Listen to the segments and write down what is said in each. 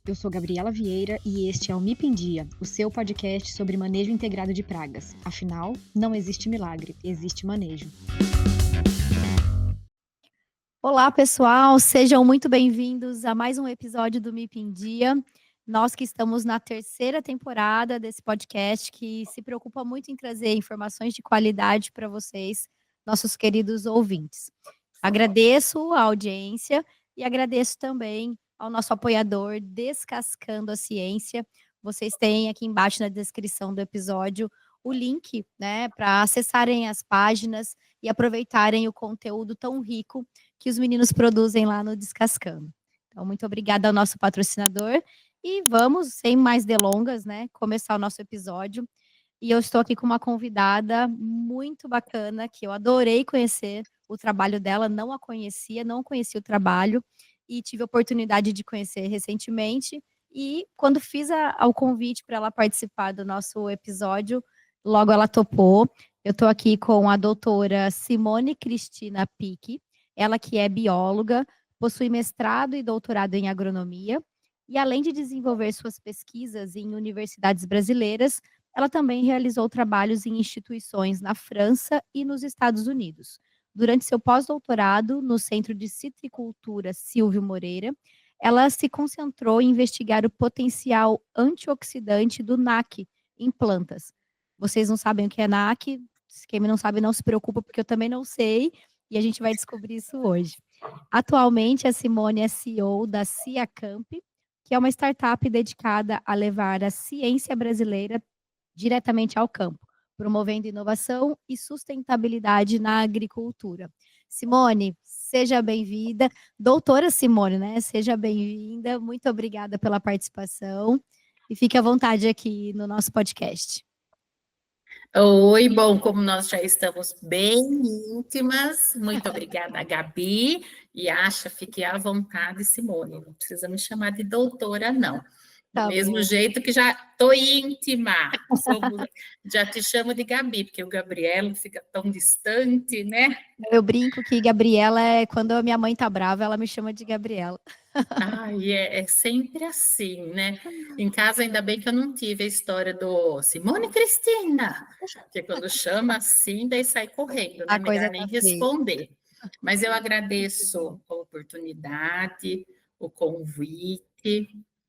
Eu sou Gabriela Vieira e este é o MIP em Dia, o seu podcast sobre manejo integrado de pragas. Afinal, não existe milagre, existe manejo. Olá, pessoal, sejam muito bem-vindos a mais um episódio do MIP em Dia. Nós que estamos na terceira temporada desse podcast, que se preocupa muito em trazer informações de qualidade para vocês, nossos queridos ouvintes. Agradeço a audiência e agradeço também ao nosso apoiador Descascando a Ciência. Vocês têm aqui embaixo na descrição do episódio o link, né, para acessarem as páginas e aproveitarem o conteúdo tão rico que os meninos produzem lá no Descascando. Então, muito obrigada ao nosso patrocinador e vamos, sem mais delongas, né, começar o nosso episódio. E eu estou aqui com uma convidada muito bacana, que eu adorei conhecer o trabalho dela, não conhecia o trabalho, e tive a oportunidade de conhecer recentemente. E quando fiz o convite para ela participar do nosso episódio, logo ela topou. Eu estou aqui com a doutora Simone Cristina Pique, ela que é bióloga, possui mestrado e doutorado em agronomia, e além de desenvolver suas pesquisas em universidades brasileiras, ela também realizou trabalhos em instituições na França e nos Estados Unidos. Durante seu pós-doutorado no Centro de Citricultura Silvio Moreira, ela se concentrou em investigar o potencial antioxidante do NAC em plantas. Vocês não sabem o que é NAC? Quem não sabe não se preocupa, porque eu também não sei, e a gente vai descobrir isso hoje. Atualmente, a Simone é CEO da CIACamp, que é uma startup dedicada a levar a ciência brasileira diretamente ao campo, promovendo inovação e sustentabilidade na agricultura. Simone, seja bem-vinda. Doutora Simone, né? Seja bem-vinda. Muito obrigada pela participação e fique à vontade aqui no nosso podcast. Oi, bom, como nós já estamos bem íntimas, muito obrigada, Gabi, e fique à vontade, Simone, não precisa me chamar de doutora, não. Do Tá mesmo bom. jeito que já estou íntima, já te chamo de Gabi, porque o Gabrielo fica tão distante, né? Eu brinco que Gabriela quando a minha mãe tá brava, ela me chama de Gabriela. Ai, é sempre assim, né? Em casa, ainda bem que eu não tive a história do Simone Cristina, que quando chama assim, daí sai correndo, né? A coisa Melhor tá nem feia. responder. Mas eu agradeço a oportunidade, o convite,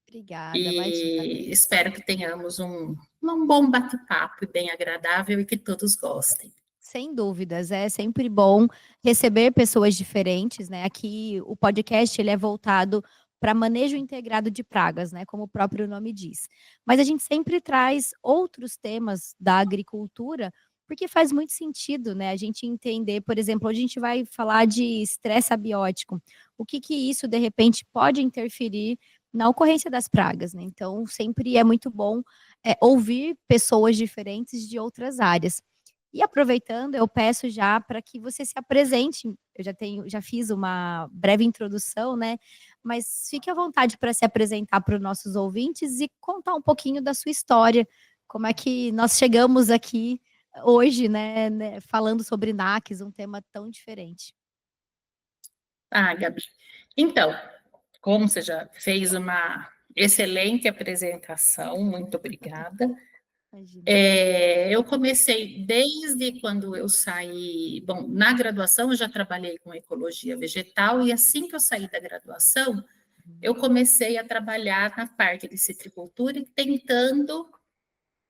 Obrigada, imagina. e espero que tenhamos um bom bate-papo, bem agradável e que todos gostem. Sem dúvidas, é sempre bom receber pessoas diferentes, né? Aqui o podcast ele é voltado para manejo integrado de pragas, né? Como o próprio nome diz. Mas a gente sempre traz outros temas da agricultura, porque faz muito sentido, né? A gente entender, por exemplo, a gente vai falar de estresse abiótico. O que isso de repente pode interferir na ocorrência das pragas, né? Então, sempre é muito bom ouvir pessoas diferentes de outras áreas. E aproveitando, eu peço já para que você se apresente. Eu já fiz uma breve introdução, né? Mas fique à vontade para se apresentar para os nossos ouvintes e contar um pouquinho da sua história, como é que nós chegamos aqui hoje, né, falando sobre NACs, um tema tão diferente. Gabi. Então, como você já fez uma excelente apresentação, muito obrigada. Eu comecei desde quando eu saí. Bom, na graduação eu já trabalhei com ecologia vegetal, e assim que eu saí da graduação, eu comecei a trabalhar na parte de citricultura, tentando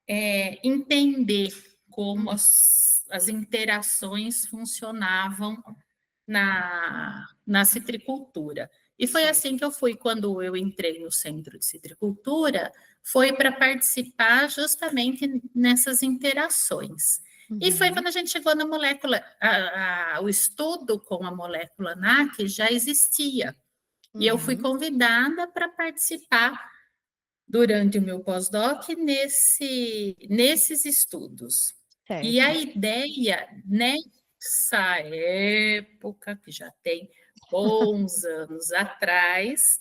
entender como as interações funcionavam na citricultura. E foi assim que eu fui, quando eu entrei no Centro de Citricultura, foi para participar justamente nessas interações. E foi quando a gente chegou na molécula, o estudo com a molécula NAC já existia. E eu fui convidada para participar durante o meu pós-doc nesses estudos. Certo. E a ideia, nessa época, que já tem bons anos atrás,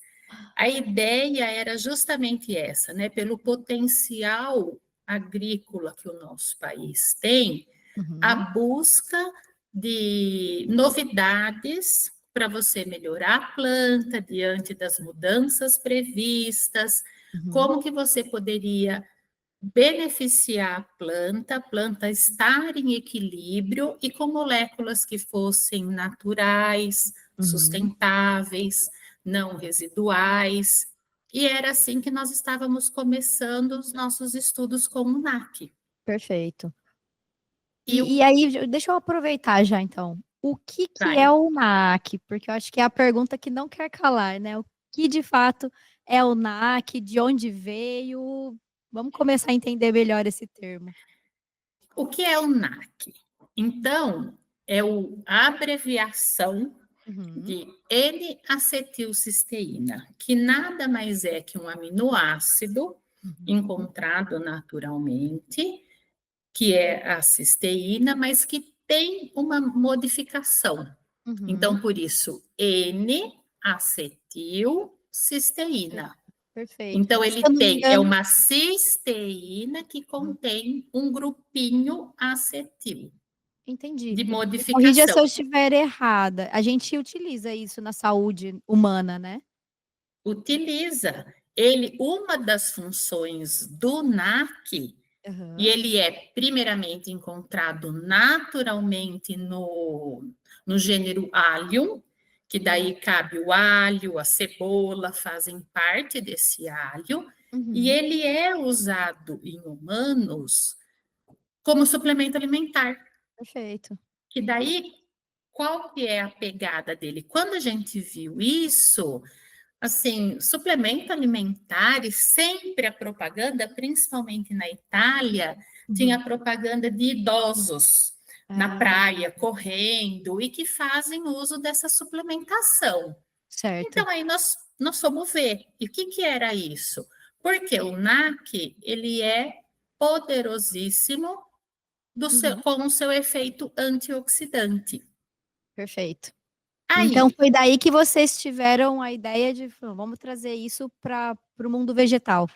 a ideia era justamente essa, né? Pelo potencial agrícola que o nosso país tem, a busca de novidades para você melhorar a planta diante das mudanças previstas, como que você poderia beneficiar a planta estar em equilíbrio e com moléculas que fossem naturais, sustentáveis, não residuais. E era assim que nós estávamos começando os nossos estudos com o NAC. Perfeito. E E aí, deixa eu aproveitar já então. O que é o NAC? Porque eu acho que é a pergunta que não quer calar, né? O que de fato é o NAC? De onde veio? Vamos começar a entender melhor esse termo. O que é o NAC? Então, é a abreviação de N-acetilcisteína, que nada mais é que um aminoácido encontrado naturalmente, que é a cisteína, mas que tem uma modificação. Então, por isso, N-acetilcisteína. Perfeito. Então, Se ele eu não me tem, é engano, uma cisteína que contém um grupinho acetil entendi. de Me corrija se eu modificação. estiver errada. A gente utiliza isso na saúde humana, né? Utiliza. Uma das funções do NAC, e ele é primeiramente encontrado naturalmente no gênero Allium, que daí cabe o alho, a cebola, fazem parte desse alho, e ele é usado em humanos como suplemento alimentar. Perfeito. Que daí, qual que é a pegada dele? Quando a gente viu isso, assim, suplemento alimentar e sempre a propaganda, principalmente na Itália, tinha propaganda de idosos na praia, correndo, e que fazem uso dessa suplementação. Certo. Então, aí nós fomos ver. E o que era isso? Porque o NAC, ele é poderosíssimo com o seu efeito antioxidante. Perfeito. Então, Aí, foi daí que vocês tiveram a ideia de, vamos trazer isso para o mundo vegetal.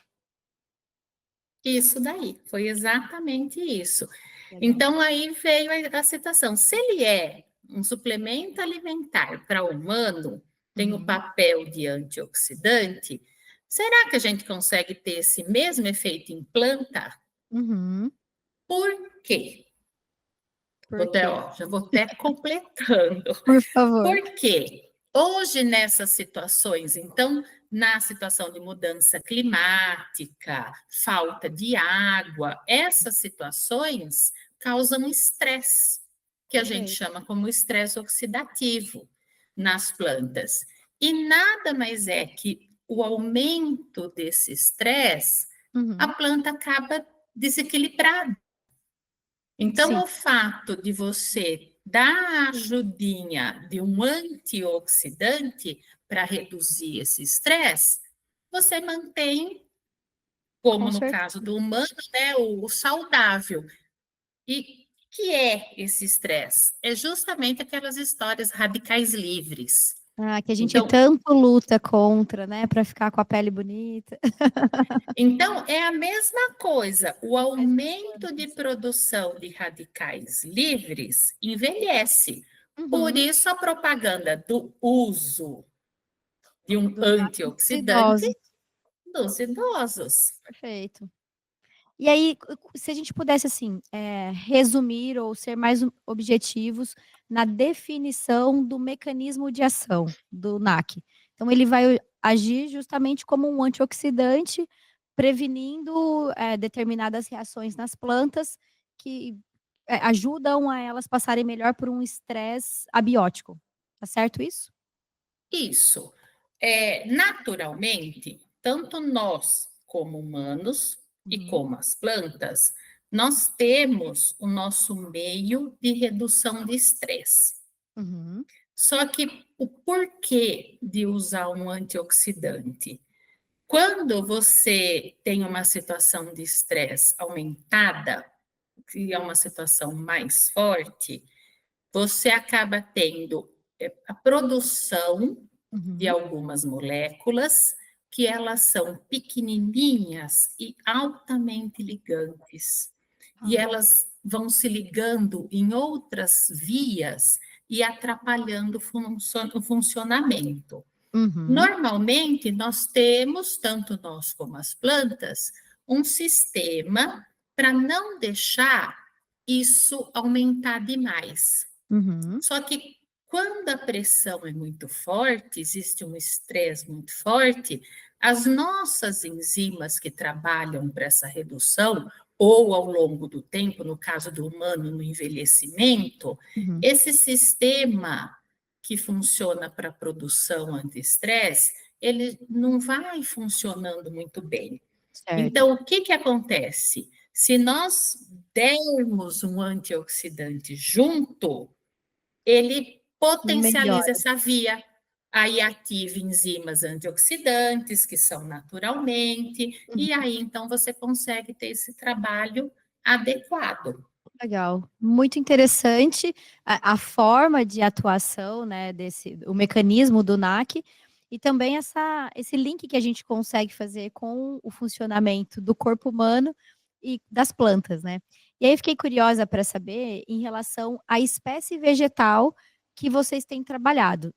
isso daí, foi exatamente isso. Legal. Então, aí veio a citação. Se ele é um suplemento alimentar para humano, tem o papel de antioxidante, será que a gente consegue ter esse mesmo efeito em planta? Por quê? Por quê? Já vou até completando. Por favor. Por quê? Hoje, nessas situações, então, na situação de mudança climática, falta de água, essas situações causam estresse, que a gente chama como estresse oxidativo nas plantas. E nada mais é que o aumento desse estresse, a planta acaba desequilibrada. Então, Sim. o fato de você dar a ajudinha de um antioxidante para reduzir esse estresse, você mantém, como Com no certeza. caso do humano, né, o saudável. E que é esse estresse? É justamente aquelas histórias radicais livres. Que a gente Então, tanto luta contra, né, para ficar com a pele bonita. Então, é a mesma coisa. O aumento de produção de radicais livres envelhece. Por isso, a propaganda do uso de um Do nada dos antioxidante idosos. dos idosos. Perfeito. E aí, se a gente pudesse, assim, resumir ou ser mais objetivos na definição do mecanismo de ação do NAC. Então, ele vai agir justamente como um antioxidante, prevenindo determinadas reações nas plantas que ajudam a elas passarem melhor por um estresse abiótico. Tá certo isso? Isso. Naturalmente, tanto nós, como humanos, e como as plantas, nós temos o nosso meio de redução de estresse. Só que o porquê de usar um antioxidante? Quando você tem uma situação de estresse aumentada, que é uma situação mais forte, você acaba tendo a produção de algumas moléculas que elas são pequenininhas e altamente ligantes. E elas vão se ligando em outras vias e atrapalhando o funcionamento. Uhum. Normalmente, nós temos, tanto nós como as plantas, um sistema para não deixar isso aumentar demais. Uhum. Só que quando a pressão é muito forte, existe um estresse muito forte, as nossas enzimas que trabalham para essa redução, ou ao longo do tempo, no caso do humano, no envelhecimento, Uhum. esse sistema que funciona para a produção anti-estresse, ele não vai funcionando muito bem. Certo. Então, o que que acontece? Se nós dermos um antioxidante junto, ele potencializa Melhora. essa via. Aí ativa enzimas antioxidantes, que são naturalmente, e Uhum. aí então você consegue ter esse trabalho adequado. Legal, muito interessante a forma de atuação, né, o mecanismo do NAC, e também esse link que a gente consegue fazer com o funcionamento do corpo humano e das plantas, né. E aí eu fiquei curiosa para saber em relação à espécie vegetal que vocês têm trabalhado.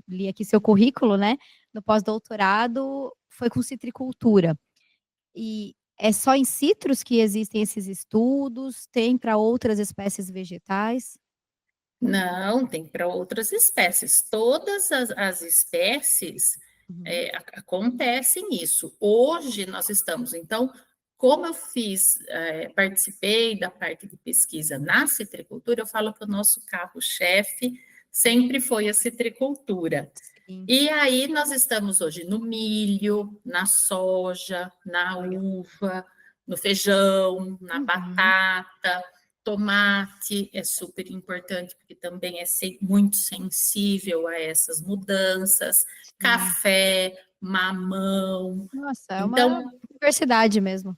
Li aqui seu currículo, né, no pós-doutorado foi com citricultura. E é só em citros que existem esses estudos? Tem para outras espécies vegetais? Não, tem para outras espécies. Todas as espécies Uhum, acontecem isso. Hoje nós estamos, então, como eu participei da parte de pesquisa na citricultura, eu falo que o nosso carro-chefe sempre foi a citricultura. sim, E aí nós estamos hoje no milho, na soja, na legal. uva, no feijão, na Uhum, batata, tomate é super importante porque também é muito sensível a essas mudanças, sim. café, mamão. Nossa, é uma Então, diversidade mesmo.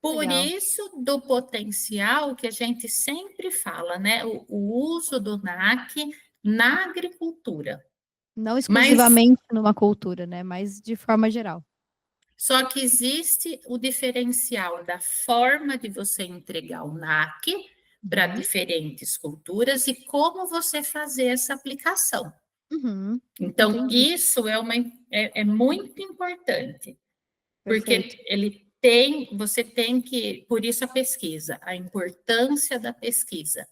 por Legal. isso do potencial que a gente sempre fala, né? O uso do NAC na agricultura. Não Mas exclusivamente numa cultura, né, mas de forma geral. só que existe o diferencial da forma de você entregar o NAC para Uhum, diferentes culturas e como você fazer essa aplicação. uhum, Então, entendi, isso é muito importante, perfeito. porque você tem que, por isso a pesquisa, a importância da pesquisa,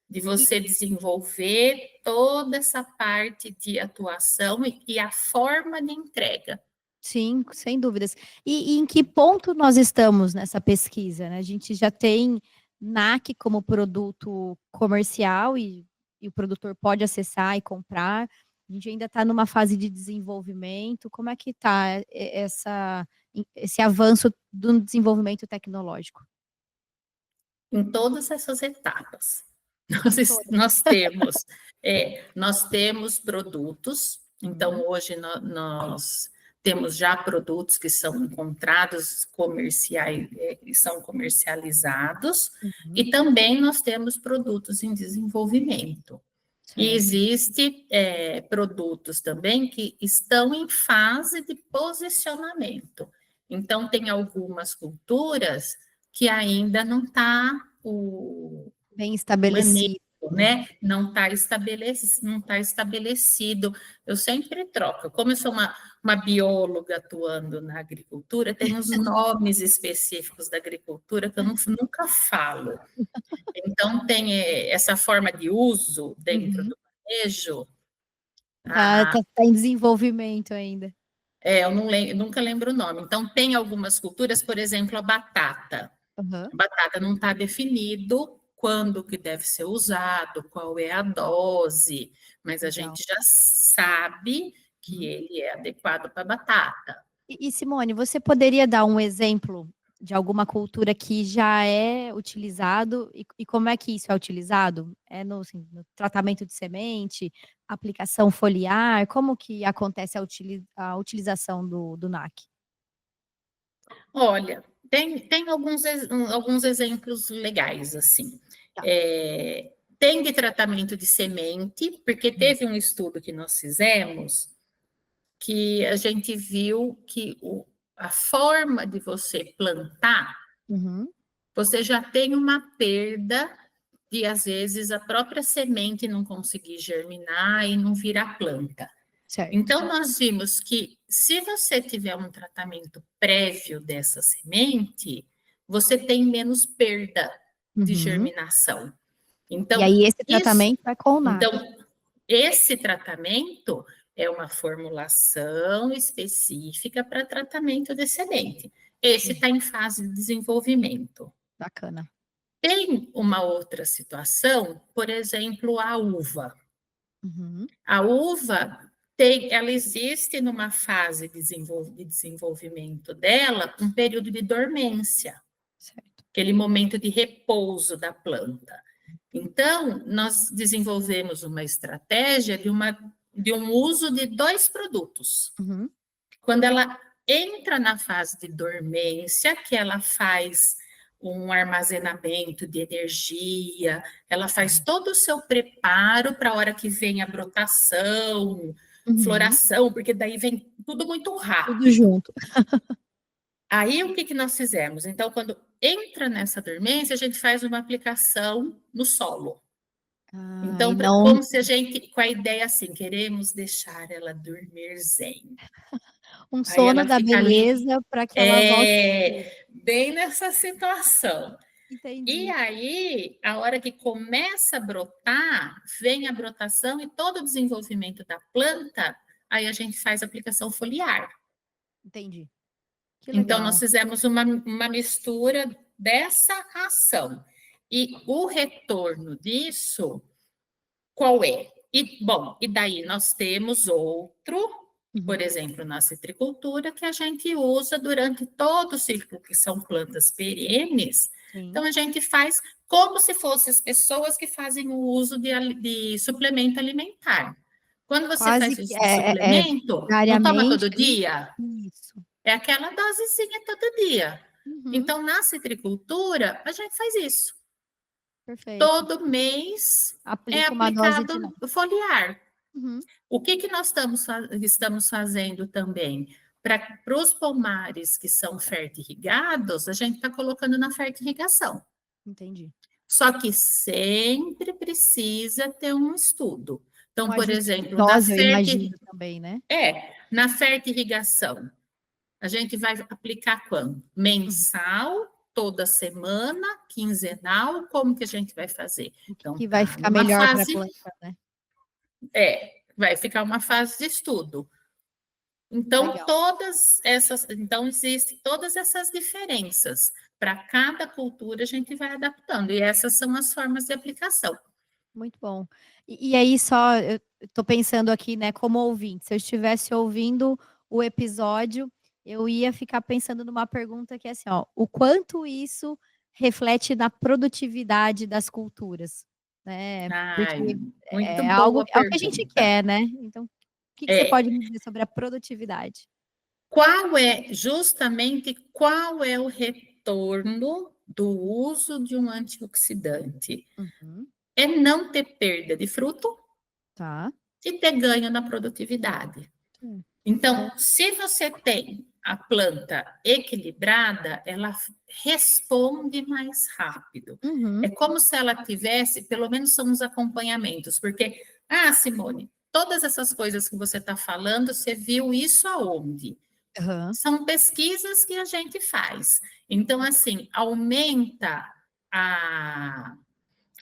de E você desenvolver toda essa parte de atuação e a forma de entrega. sim, sem dúvidas. E em que ponto nós estamos nessa pesquisa, né? A gente já tem NAC como produto comercial e o produtor pode acessar e comprar. A gente ainda está numa fase de desenvolvimento. Como é que está esse avanço do desenvolvimento tecnológico? Em todas essas etapas. Em todas. Nós temos produtos, Uhum, então hoje nós temos já produtos que são encontrados comerciais, e são comercializados, uhum, e também nós temos produtos em desenvolvimento. E certo. existe produtos também que estão em fase de posicionamento. Então, tem algumas culturas que ainda não está Bem o manejo, estabelecido, né? né? Não tá estabelecido. Eu sempre troco. Como eu sou uma bióloga atuando na agricultura, tem os nomes específicos da agricultura que eu nunca falo. Então, tem essa forma de uso dentro Uhum. do manejo. Tá em desenvolvimento ainda. Eu nunca lembro o nome. Então, tem algumas culturas, por exemplo, a batata. Aham, A batata não está definido quando que deve ser usado, qual é a dose, mas a legal. gente já sabe que Uhum. ele é adequado para batata. Simone, você poderia dar um exemplo de alguma cultura que já é utilizado e como é que isso é utilizado? É assim, no tratamento de semente, aplicação foliar, como que acontece a utilização do NAC? Olha, tem alguns exemplos legais, assim. Tá. Tem de tratamento de semente, porque Hum. teve um estudo que nós fizemos que a gente viu que a forma de você plantar, Uhum. você já tem uma perda de, às vezes, a própria semente não conseguir germinar e não virar planta. Certo. Então, nós vimos que se você tiver um tratamento prévio dessa semente, você tem menos perda de germinação. Então, E aí esse tratamento é com o NAC. Então, esse tratamento é uma formulação específica para tratamento de semente. Esse está em fase de desenvolvimento. Bacana. Tem uma outra situação, por exemplo, a uva. Uhum. A uva ela existe numa fase de desenvolvimento dela, um período de dormência, Certo. aquele momento de repouso da planta. Então, nós desenvolvemos uma estratégia de um uso de 2 produtos. Uhum. Quando ela entra na fase de dormência, que ela faz um armazenamento de energia, ela faz todo o seu preparo para a hora que vem a brotação, floração, porque daí vem tudo muito rápido. Tudo junto. Aí, o que nós fizemos? Então, quando entra nessa dormência, a gente faz uma aplicação no solo. Então, como se a gente, com a ideia assim, queremos deixar ela dormir zen. Um sono da beleza para que ela volte. Bem nessa situação. Entendi. E aí, a hora que começa a brotar, vem a brotação e todo o desenvolvimento da planta, aí a gente faz a aplicação foliar. Entendi. Então, nós fizemos uma mistura dessa ação. E o retorno disso, qual é? E daí nós temos outro, por exemplo, na citricultura, que a gente usa durante todo o ciclo, que são plantas perenes. Sim. Então, a gente faz como se fossem as pessoas que fazem o uso de suplemento alimentar. Quando você faz esse suplemento, não toma todo dia? Isso. É aquela dosezinha todo dia. Então, na citricultura, a gente faz isso. Perfeito. Todo mês é aplicado o foliar. O que nós estamos fazendo também? Para os pomares que são fertirrigados, a gente está colocando na fertirrigação. Entendi. Só que sempre precisa ter um estudo. Então, por exemplo, dose, eu imagino também, né? Na fertirrigação, a gente vai aplicar quando? Mensal, toda semana, quinzenal, como que a gente vai fazer? Então, que vai ficar melhor para a planta, né? Vai ficar uma fase de estudo. Então, existem todas essas diferenças. Para cada cultura, a gente vai adaptando. E essas são as formas de aplicação. Muito bom. E aí, só, eu estou pensando aqui, né, como ouvinte, se eu estivesse ouvindo o episódio, eu ia ficar pensando numa pergunta que é assim, ó, o quanto isso reflete na produtividade das culturas, né? Porque é algo que a gente quer, né? Então, o que você pode me dizer sobre a produtividade? Qual é o retorno do uso de um antioxidante? É não ter perda de fruto e ter ganho na produtividade. Então, se você tem a planta equilibrada, ela responde mais rápido. É como se ela tivesse, pelo menos são os acompanhamentos, porque, Simone, todas essas coisas que você está falando, você viu isso aonde? São pesquisas que a gente faz. Então, assim, aumenta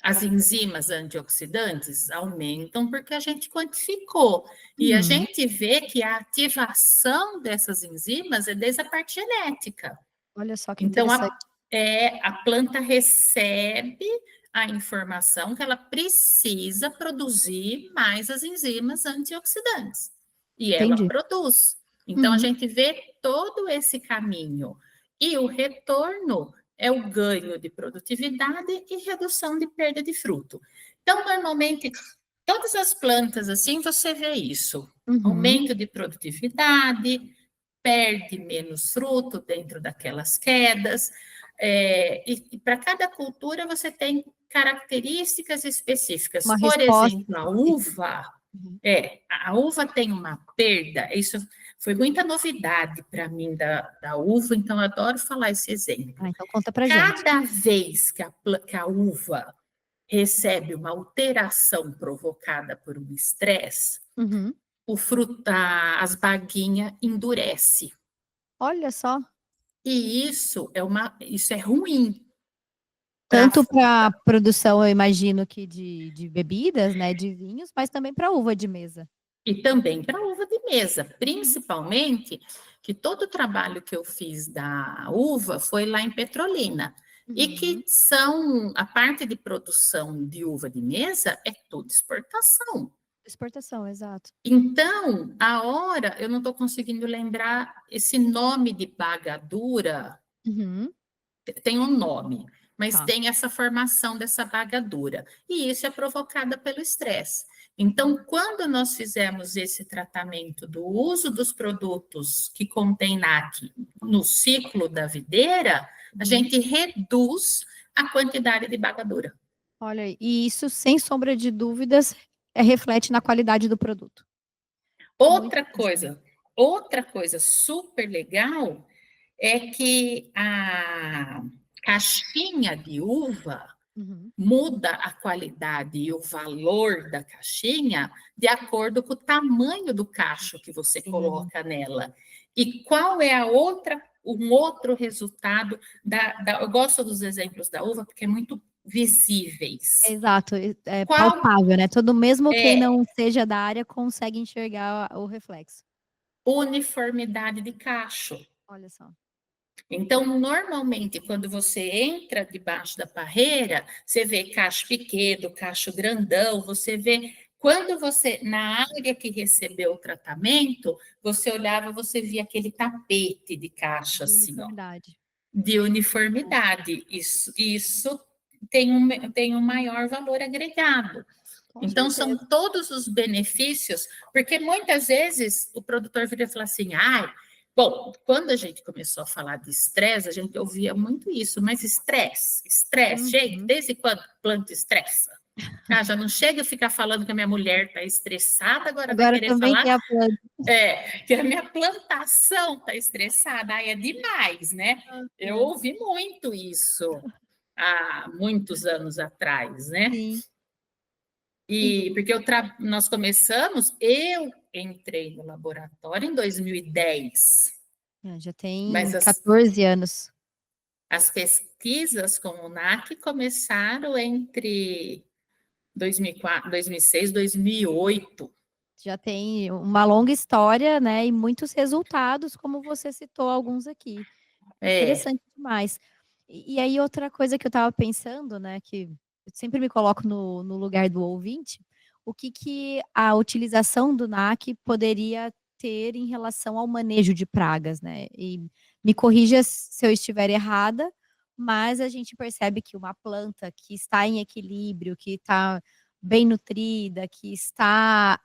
as enzimas antioxidantes aumentam porque a gente quantificou. E a gente vê que a ativação dessas enzimas é desde a parte genética. Olha só que então, interessante. A planta recebe a informação que ela precisa produzir mais as enzimas antioxidantes. E ela produz. Então, a gente vê todo esse caminho. E o retorno é o ganho de produtividade e redução de perda de fruto. Então, normalmente, todas as plantas, assim, você vê isso. Aumento de produtividade, perde menos fruto dentro daquelas quedas. E para cada cultura, você tem características específicas. Por exemplo, a uva tem uma perda, isso foi muita novidade para mim da uva, então eu adoro falar esse exemplo. Então conta para gente. Cada vez que a uva recebe uma alteração provocada por um estresse, Uhum. as baguinhas endurece. Olha só. E isso é ruim. Tanto para produção, eu imagino que de bebidas, né, de vinhos, mas também para uva de mesa. E também para uva de mesa, Uhum. principalmente que todo o trabalho que eu fiz da uva foi lá em Petrolina. E que a parte de produção de uva de mesa é tudo exportação. Exportação, exato. Então, eu não estou conseguindo lembrar esse nome de bagadura, tem um nome, mas Tá. tem essa formação dessa bagadura. E isso é provocada pelo estresse. Então, quando nós fizemos esse tratamento do uso dos produtos que contém NAC no ciclo da videira, a gente reduz a quantidade de bagadura. Olha, e isso, sem sombra de dúvidas, reflete na qualidade do produto. Muito interessante. Outra coisa super legal é que a caixinha de uva muda a qualidade e o valor da caixinha de acordo com o tamanho do cacho que você Sim. coloca nela. E qual é um outro resultado eu gosto dos exemplos da uva porque é muito visíveis. Exato, é Qual palpável, né? Todo mesmo quem é não seja da área consegue enxergar o reflexo. uniformidade de cacho? Olha só. Então, normalmente, quando você entra debaixo da parreira, você vê cacho pequeno, cacho grandão, você vê. Quando você, na área que recebeu o tratamento, você olhava, você via aquele tapete de cacho, De assim, ó, uniformidade. de uniformidade. Isso tem um maior valor agregado. Com Então, certeza. são todos os benefícios, porque muitas vezes o produtor vira e fala assim, bom, quando a gente começou a falar de estresse, a gente ouvia muito isso, mas estresse, gente, desde quando planta estressa? Já não chega a ficar falando que a minha mulher está estressada, agora vai Agora querer também falar tem a planta. que a minha plantação está estressada, é demais, né? Eu ouvi muito isso há muitos anos atrás, né? Sim. E porque nós começamos, eu entrei no laboratório em 2010, Já tem mas 14 anos. as pesquisas com o NAC começaram entre 2004, 2006, 2008. Já tem uma longa história, né, e muitos resultados, como você citou alguns aqui. Interessante demais. E aí outra coisa que eu estava pensando, né, que eu sempre me coloco no lugar do ouvinte, o que a utilização do NAC poderia ter em relação ao manejo de pragas, né? E me corrija se eu estiver errada, mas a gente percebe que uma planta que está em equilíbrio, que está bem nutrida, que está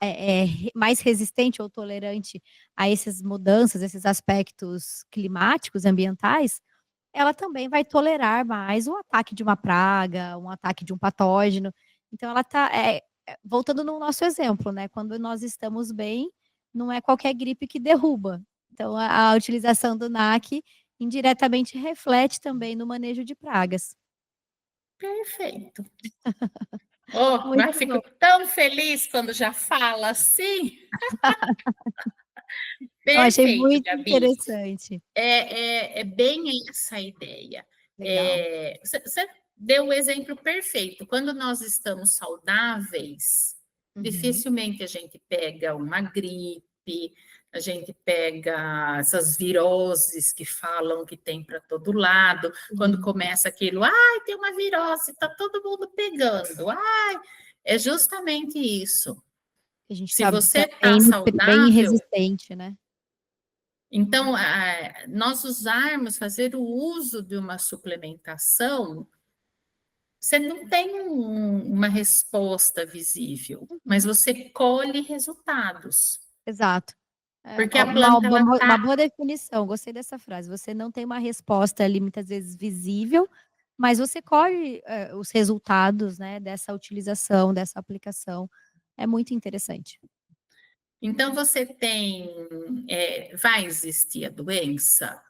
mais resistente ou tolerante a essas mudanças, esses aspectos climáticos, ambientais, ela também vai tolerar mais o ataque de uma praga, um ataque de um patógeno. Então ela está voltando no nosso exemplo, né, quando nós estamos bem, não é qualquer gripe que derruba. Então a utilização do NAC indiretamente reflete também no manejo de pragas. Perfeito. Muito Mas fico bom. tão feliz quando já fala assim. Eu achei Perfeito, muito Gabi. interessante. É bem essa a ideia. Legal. Você deu o exemplo perfeito. Quando nós estamos saudáveis, dificilmente a gente pega uma gripe, a gente pega essas viroses que falam que tem para todo lado. Quando começa aquilo, tem uma virose, está todo mundo pegando. É justamente isso. A gente Se está você está bem saudável, resistente, né? então, nós fazer o uso de uma suplementação, você não tem uma resposta visível, mas você colhe resultados. Exato. Porque a planta, ela Uma tá. boa definição, gostei dessa frase. Você não tem uma resposta ali, muitas vezes, visível, mas você colhe, os resultados, né, dessa utilização, dessa aplicação. É muito interessante. Então, você tem. Vai existir a doença?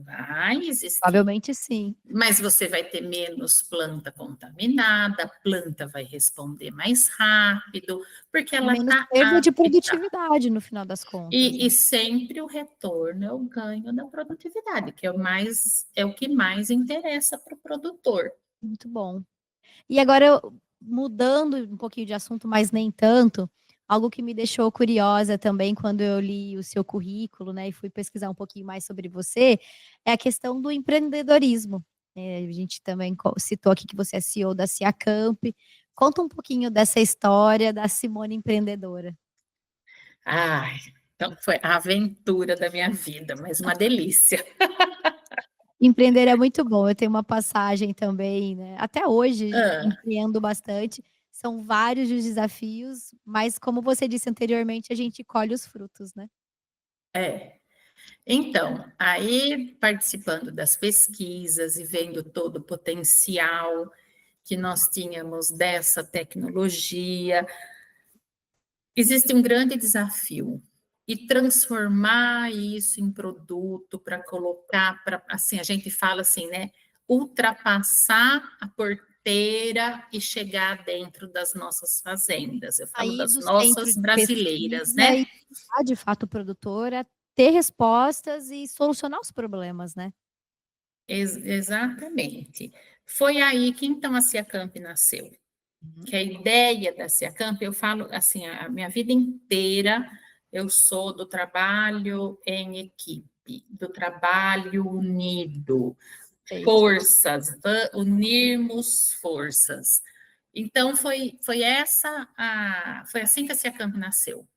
Vai existir. Provavelmente sim. Mas você vai ter menos planta contaminada, a planta vai responder mais rápido, porque ela Menos está perda de apta. produtividade, no final das contas, né? E sempre o retorno é o ganho da produtividade, que é o que mais interessa para o produtor. Muito bom. E agora, mudando um pouquinho de assunto, mas nem tanto, algo que me deixou curiosa também quando eu li o seu currículo, né, e fui pesquisar um pouquinho mais sobre você, é a questão do empreendedorismo. A gente também citou aqui que você é CEO da Ciacamp. Conta um pouquinho dessa história da Simone empreendedora. Ai, então foi a aventura da minha vida, mas uma delícia. Empreender é muito bom. Eu tenho uma passagem também, né? Até hoje Ah, empreendo bastante. São vários os desafios, mas como você disse anteriormente, a gente colhe os frutos, né? é. Então, aí participando das pesquisas e vendo todo o potencial que nós tínhamos dessa tecnologia, existe um grande desafio e transformar isso em produto para colocar, para assim, a gente fala assim, né? Ultrapassar a porteira e chegar dentro das nossas fazendas. Eu falo Sair das do centro nossas de brasileiras, pesquisa né? e virar de fato produtora, ter respostas e solucionar os problemas, né? Exatamente. Foi aí que então a Ciacamp nasceu. Uhum. Que a ideia da Ciacamp, eu falo assim, a minha vida inteira eu sou do trabalho em equipe, do trabalho unido, Perfeito. forças, unirmos forças. Então foi assim que a Ciacamp nasceu.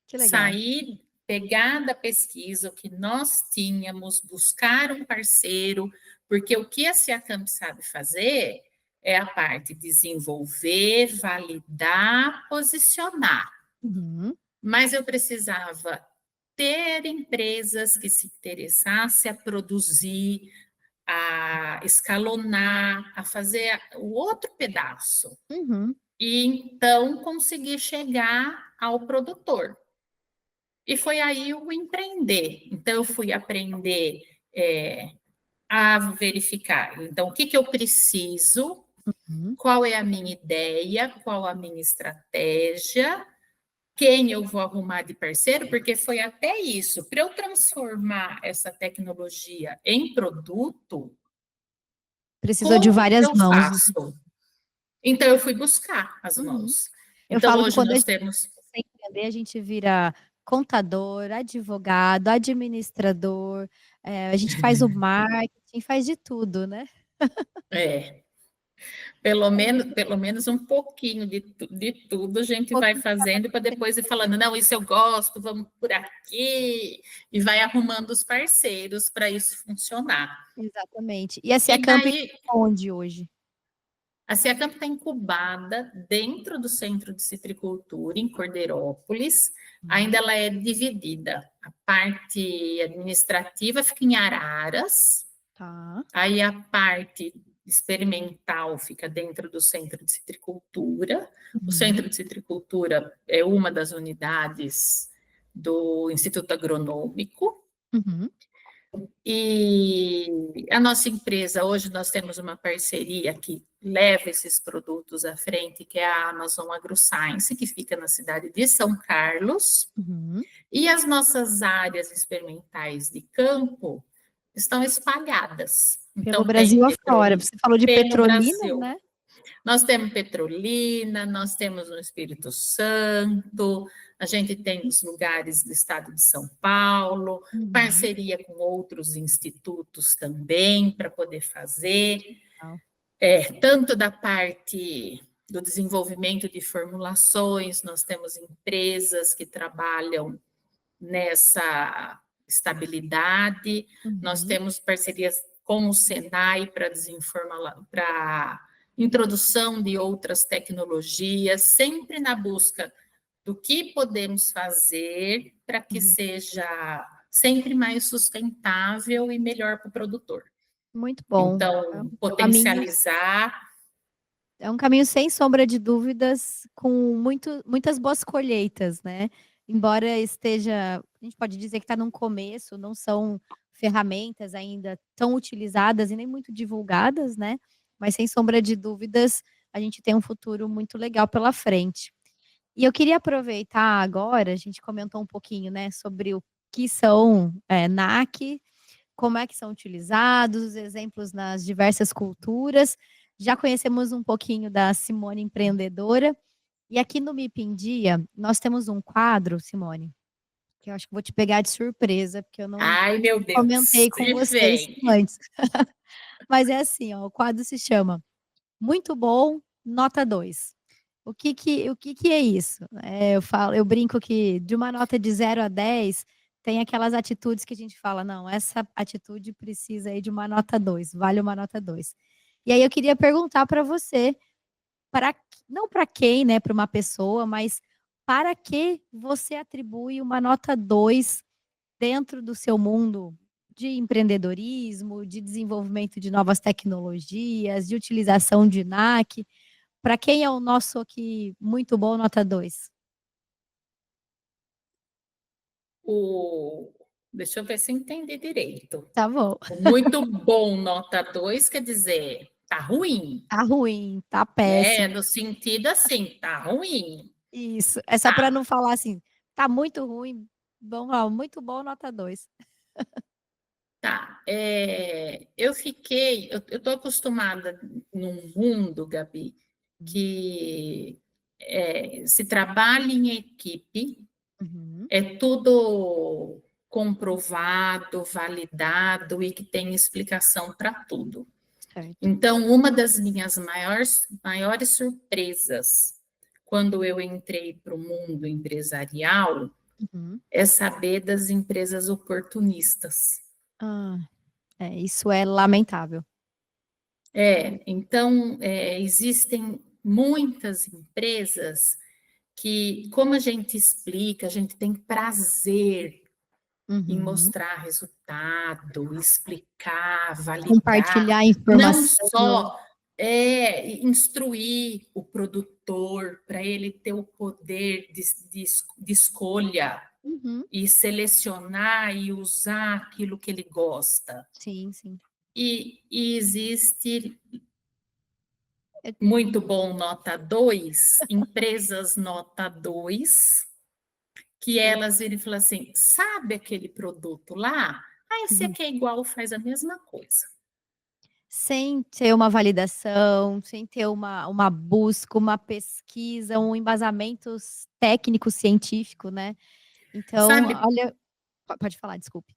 Que legal. Sair, pegar da pesquisa o que nós tínhamos, buscar um parceiro, porque o que a Ciacamp sabe fazer é a parte de desenvolver, validar, posicionar. Uhum. Mas eu precisava ter empresas que se interessassem a produzir, a escalonar, a fazer o outro pedaço. Uhum. E então conseguir chegar ao produtor. E foi aí o empreender. Então, eu fui aprender a verificar. Então, o que, que eu preciso, Uhum. qual é a minha ideia, qual a minha estratégia, quem eu vou arrumar de parceiro, porque foi até isso. Para eu transformar essa tecnologia em produto, Precisou de como que várias eu mãos. faço? Então, eu fui buscar as Uhum. mãos. Eu Então, falo que hoje quando a nós gente temos. começa a empreender, a gente vira contador, advogado, administrador, a gente faz o marketing, faz de tudo, né? É, pelo menos um pouquinho de tudo a Um gente vai pouquinho de cada fazendo para coisa a depois ir gente vai falando, não, isso eu gosto, vamos por aqui, e vai arrumando os parceiros para isso funcionar. exatamente. E a E Ciacamp daí, onde hoje? a Ciacamp está incubada dentro do Centro de Citricultura, em Cordeirópolis, ainda ela é dividida. A parte administrativa fica em Araras, Tá. aí a parte experimental fica dentro do Centro de Citricultura. O Uhum. Centro de Citricultura é uma das unidades do Instituto Agronômico. Uhum. E a nossa empresa, hoje nós temos uma parceria que leva esses produtos à frente, que é a Amazon AgroScience, que fica na cidade de São Carlos. Uhum. E as nossas áreas experimentais de campo estão espalhadas. Pelo Então, tem Brasil afora. Você falou de pelo Petrolina, Brasil. né? Nós temos Petrolina, nós temos no Espírito Santo, a gente tem os lugares do estado de São Paulo, Uhum. parceria com outros institutos também para poder fazer, Legal. tanto da parte do desenvolvimento de formulações, nós temos empresas que trabalham nessa estabilidade. Nós Uhum. temos parcerias com o Senai para introdução de outras tecnologias, sempre na busca do que podemos fazer para que Uhum. seja sempre mais sustentável e melhor para o produtor. Muito bom. É Então, um caminho potencializar. É um caminho sem sombra de dúvidas, com muitas boas colheitas, né. Embora esteja a gente pode dizer que está num começo, não são ferramentas ainda tão utilizadas e nem muito divulgadas, né? Mas sem sombra de dúvidas, a gente tem um futuro muito legal pela frente. E eu queria aproveitar agora, a gente comentou um pouquinho, né, sobre o que são NAC, como é que são utilizados, os exemplos nas diversas culturas. Já conhecemos um pouquinho da Simone empreendedora. E aqui no MIP em Dia, nós temos um quadro, Simone, que eu acho que vou te pegar de surpresa, porque eu não Ai, meu Deus, comentei com e você isso vem. antes. Mas é assim, ó, o quadro se chama Muito Bom, Nota 2. O que é isso? Eu brinco que de uma nota de 0 a 10 tem aquelas atitudes que a gente fala, não, essa atitude precisa aí de uma nota 2, vale uma nota 2. E aí eu queria perguntar para você, para não para quem, né, para uma pessoa, mas para que você atribui uma nota 2 dentro do seu mundo de empreendedorismo, de desenvolvimento de novas tecnologias, de utilização de NAC? Para quem é o nosso aqui muito bom nota 2? O... Deixa eu ver se eu entendi direito. Tá bom. O muito bom, nota 2, quer dizer, tá ruim, Tá ruim, tá né? péssimo. No sentido assim, tá ruim. Isso. É só para Tá, não falar assim, tá muito ruim, vamos lá, muito bom nota 2. tá. Eu tô acostumada num mundo, Gabi, que se trabalha em equipe, Uhum, é tudo comprovado, validado e que tem explicação para tudo. certo. Então, uma das minhas maiores surpresas quando eu entrei para o mundo empresarial Uhum. é saber das empresas oportunistas. Ah, isso é lamentável. Então, existem muitas empresas que, como a gente explica, a gente tem prazer em Uhum. mostrar resultado, explicar, validar, Compartilhar não informação. só instruir o produtor para ele ter o poder de escolha Uhum. e selecionar e usar aquilo que ele gosta. Sim, sim. E existe É, muito bom nota 2, empresas nota 2, que elas viram e falam assim: sabe aquele produto lá? Ah, esse uhum. aqui é igual, faz a mesma coisa. Sem ter uma validação, sem ter uma busca, uma pesquisa, um embasamento técnico científico, né. Então, Sabe? olha, pode falar, desculpe.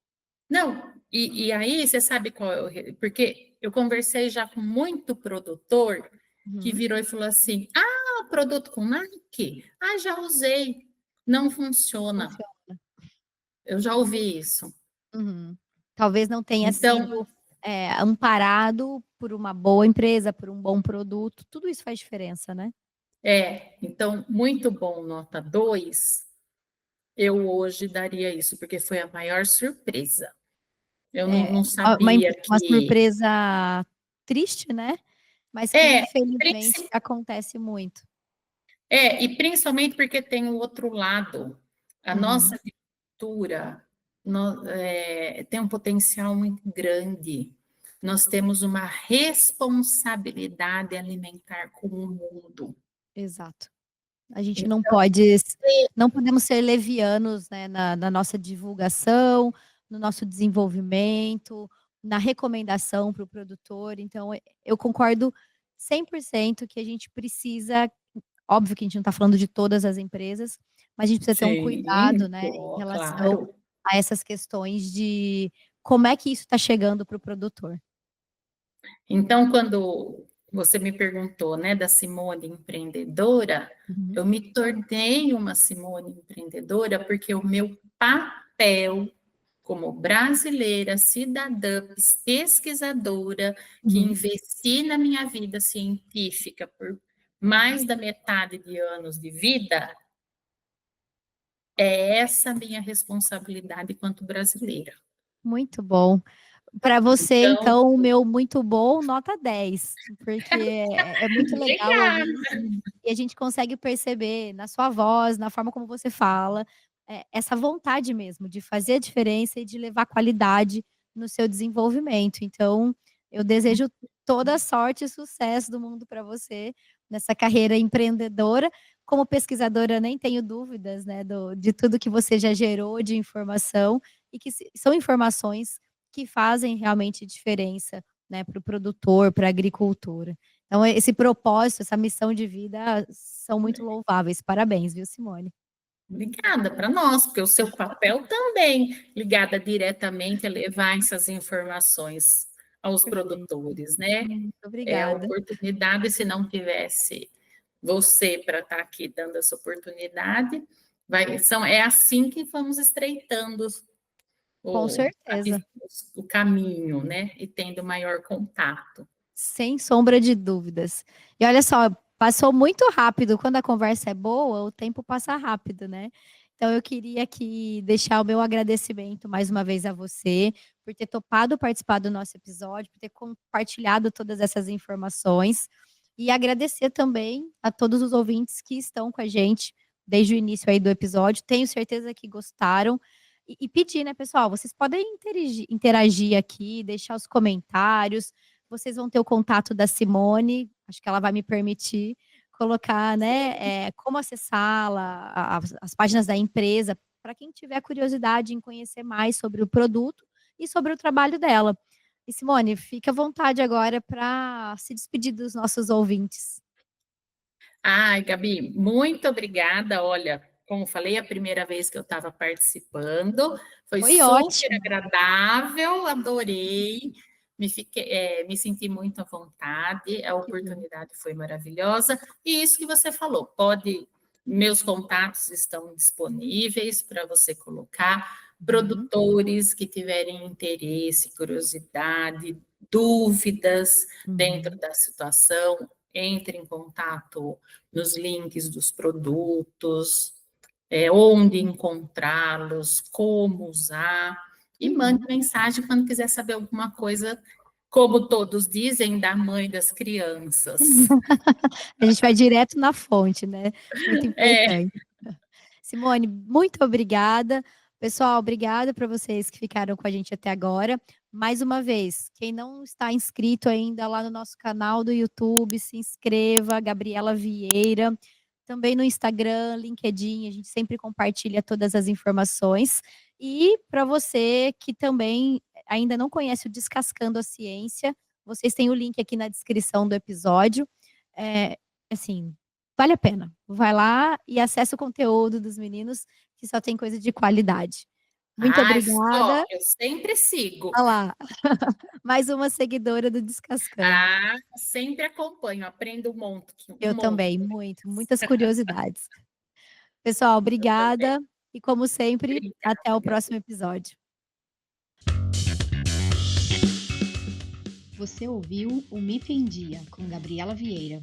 Não, e aí você sabe qual é porque eu conversei já com muito produtor que Uhum. virou e falou assim: ah, produto com Nike? Ah, já usei, não funciona. Funciona. Eu já ouvi isso. Uhum. Talvez não tenha Então, sido, amparado por uma boa empresa, por um bom produto, tudo isso faz diferença, né. então, muito bom, nota 2. Eu hoje daria isso, porque foi a maior surpresa. Eu É, não uma sabia uma que. surpresa triste, né, mas que É, infelizmente acontece muito. e principalmente porque tem o outro lado. A nossa Uhum. agricultura tem um potencial muito grande. Nós temos uma responsabilidade alimentar com o mundo. Exato. A gente Então, não podemos ser levianos, né, na nossa divulgação, no nosso desenvolvimento, na recomendação para o produtor. Então, eu concordo 100% que a gente precisa, óbvio que a gente não está falando de todas as empresas, mas a gente precisa ter um cuidado, sim, né, em pô, relação claro. a essas questões de como é que isso está chegando para o produtor. Então, quando você me perguntou, né, da Simone empreendedora, Uhum. eu me tornei uma Simone empreendedora porque o meu papel como brasileira, cidadã, pesquisadora, que Uhum. investi na minha vida científica por mais da metade de anos de vida, é essa minha responsabilidade quanto brasileira. Muito bom. Para você, Então, então, o meu muito bom, nota 10, porque é muito legal legal. ouvir e a gente consegue perceber na sua voz, na forma como você fala, essa vontade mesmo de fazer a diferença e de levar qualidade no seu desenvolvimento. Então, eu desejo toda a sorte e sucesso do mundo para você nessa carreira empreendedora. Como pesquisadora, nem tenho dúvidas, né, de tudo que você já gerou de informação e que são informações que fazem realmente diferença, né, para o produtor, para a agricultura. Então, esse propósito, essa missão de vida são muito louváveis. Parabéns, viu, Simone? Obrigada para nós, porque o seu papel também ligada diretamente a levar essas informações aos Perfeito. produtores, né? Muito É a obrigada. oportunidade, se não tivesse você para estar aqui dando essa oportunidade, é assim que vamos estreitando Com o, certeza. o caminho, né? E tendo maior contato. Sem sombra de dúvidas. E olha só, passou muito rápido. Quando a conversa é boa, o tempo passa rápido, né? Então eu queria aqui deixar o meu agradecimento mais uma vez a você por ter topado participar do nosso episódio, por ter compartilhado todas essas informações e agradecer também a todos os ouvintes que estão com a gente desde o início aí do episódio. Tenho certeza que gostaram. E pedir, né, pessoal? Vocês podem interagir aqui, deixar os comentários. Vocês vão ter o contato da Simone, acho que ela vai me permitir colocar, né, como acessá-la, as páginas da empresa, para quem tiver curiosidade em conhecer mais sobre o produto e sobre o trabalho dela. E Simone, fique à vontade agora para se despedir dos nossos ouvintes. Ai, Gabi, muito obrigada. Olha, como falei, a primeira vez que eu estava participando, foi Foi super ótimo. agradável, adorei, me senti muito à vontade, a Que bom. oportunidade foi maravilhosa. E isso que você falou, meus contatos estão disponíveis para você colocar. Uhum. Produtores que tiverem interesse, curiosidade, dúvidas dentro Uhum. da situação, entre em contato nos links dos produtos, onde encontrá-los, como usar, e mande Uhum. mensagem quando quiser saber alguma coisa, como todos dizem, da mãe das crianças. A gente vai direto na fonte, né? Muito É, importante. Simone, muito obrigada. Pessoal, obrigada para vocês que ficaram com a gente até agora. Mais uma vez, quem não está inscrito ainda lá no nosso canal do YouTube, se inscreva, Gabriela Vieira. Também no Instagram, LinkedIn, a gente sempre compartilha todas as informações. E para você que também ainda não conhece o Descascando a Ciência, vocês têm o link aqui na descrição do episódio. Assim, vale a pena. Vai lá e acessa o conteúdo dos meninos, que só tem coisa de qualidade. Muito só, obrigada. eu sempre sigo. Olha lá, mais uma seguidora do Descascando. Sempre acompanho, aprendo um Eu monte. também, muitas curiosidades. Pessoal, Eu também. obrigada e como sempre, até Obrigada, o Gabi. próximo episódio. Você ouviu o MIP em Dia, com Gabriela Vieira.